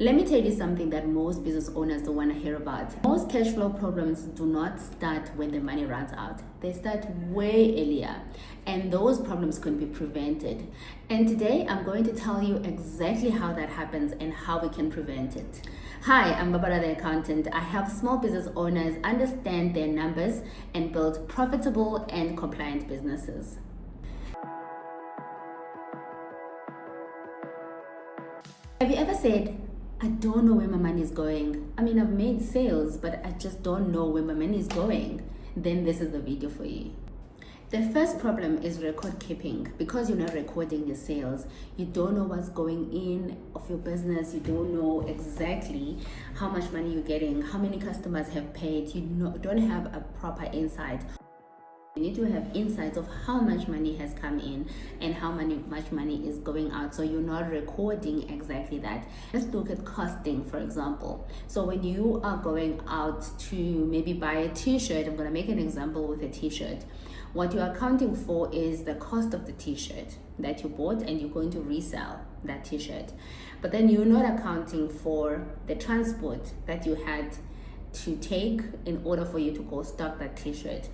Let me tell you something that most business owners don't want to hear about. Most cash flow problems do not start when the money runs out. They start way earlier, and those problems can be prevented. And today I'm going to tell you exactly how that happens and how we can prevent it. Hi, I'm Barbara the Accountant. I help small business owners understand their numbers and build profitable and compliant businesses. Have you ever said, I don't know where my money is going? I mean, I've made sales, but I just don't know where my money is going. Then this is the video for you. The first problem is record keeping. Because you're not recording your sales, you don't know what's going in of your business. You don't know exactly how much money you're getting, how many customers have paid. You don't have a proper insight. You need to have insights of how much money has come in and how much money is going out, so you're not recording exactly that. Let's look at costing, for example. So when you are going out to maybe buy a t-shirt, I'm going to make an example with a t-shirt. What you're accounting for is the cost of the t-shirt that you bought, and you're going to resell that t-shirt. But then you're not accounting for the transport that you had to take in order for you to go stock that t-shirt.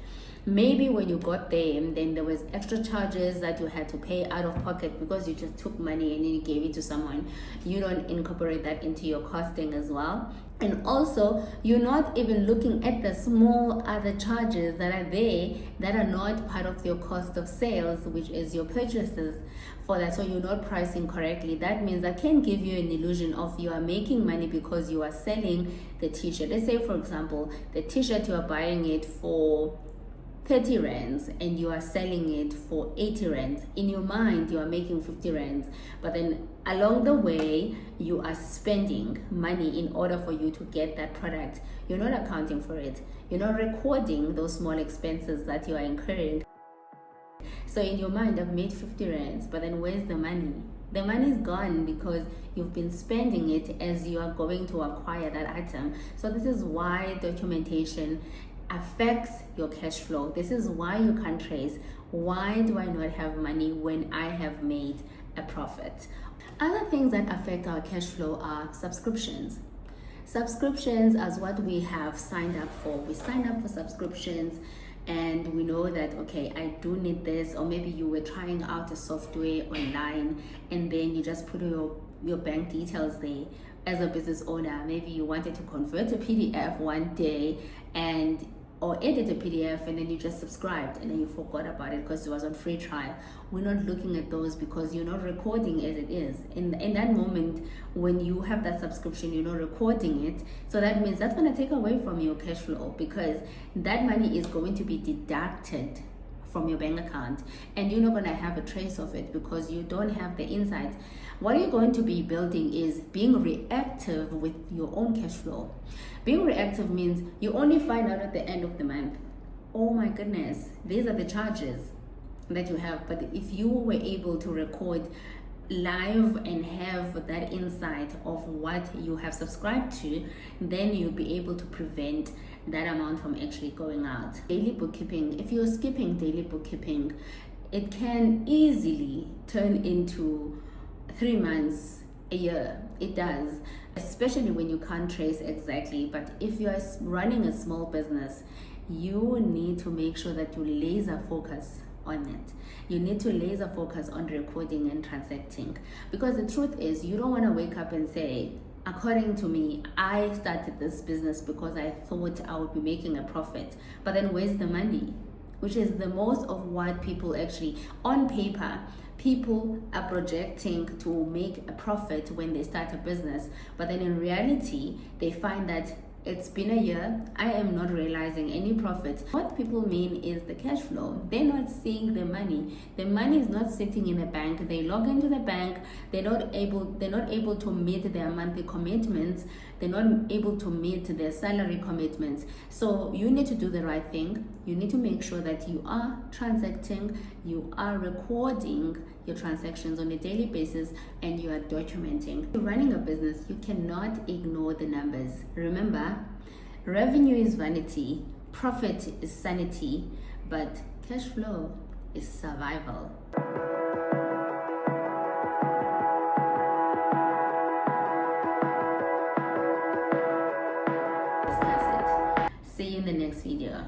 Maybe when you got there, then there was extra charges that you had to pay out of pocket because you just took money and then you gave it to someone. You don't incorporate that into your costing as well. And also, you're not even looking at the small other charges that are there that are not part of your cost of sales, which is your purchases for that. So you're not pricing correctly. That means that can give you an illusion of you are making money because you are selling the t-shirt. Let's say, for example, the t-shirt, you are buying it for 30 rands and you are selling it for 80 rands. In your mind, you are making 50 rands, but then along the way, you are spending money in order for you to get that product. You're not accounting for it. You're not recording those small expenses that you are incurring. So in your mind, I've made 50 rands, but then where's the money? The money is gone because you've been spending it as you are going to acquire that item. So this is why documentation affects your cash flow. This is why you can't trace, why do I not have money when I have made a profit? Other things that affect our cash flow are subscriptions. Subscriptions is what we have signed up for. We signed up for subscriptions and we know that, okay, I do need this, or maybe you were trying out a software online and then you just put your bank details there. As a business owner, maybe you wanted to convert a PDF one day or edit a PDF, and then you just subscribed and then you forgot about it because it was on free trial. We're not looking at those because you're not recording as it is. In that moment, when you have that subscription, you're not recording it. So that means that's going to take away from your cash flow because that money is going to be deducted from your bank account and you're not going to have a trace of it because you don't have the insights. What you're going to be building is being reactive with your own cash flow. Being reactive means you only find out at the end of the month, oh my goodness, these are the charges that you have. But if you were able to record live and have that insight of what you have subscribed to, then you'll be able to prevent that amount from actually going out. Daily bookkeeping, if you're skipping daily bookkeeping, it can easily turn into 3 months, a year. It does, especially when you can't trace exactly. But if you're running a small business, you need to make sure that you laser focus on it. You need to laser focus on recording and transacting, because the truth is you don't want to wake up and say, according to me, I started this business because I thought I would be making a profit, but then where's the money? Which is the most of what people actually, on paper, people are projecting to make a profit when they start a business, but then in reality, they find that it's been a year, I am not realizing any profits. What people mean is the cash flow. They're not seeing the money. The money is not sitting in a bank. They log into the bank, they're not able to meet their monthly commitments, they're not able to meet their salary commitments. So you need to do the right thing. You need to make sure that you are transacting, you are recording your transactions on a daily basis, and you are documenting. If you're running a business, you cannot ignore the numbers. Remember, revenue is vanity, profit is sanity, but cash flow is survival. See you in the next video.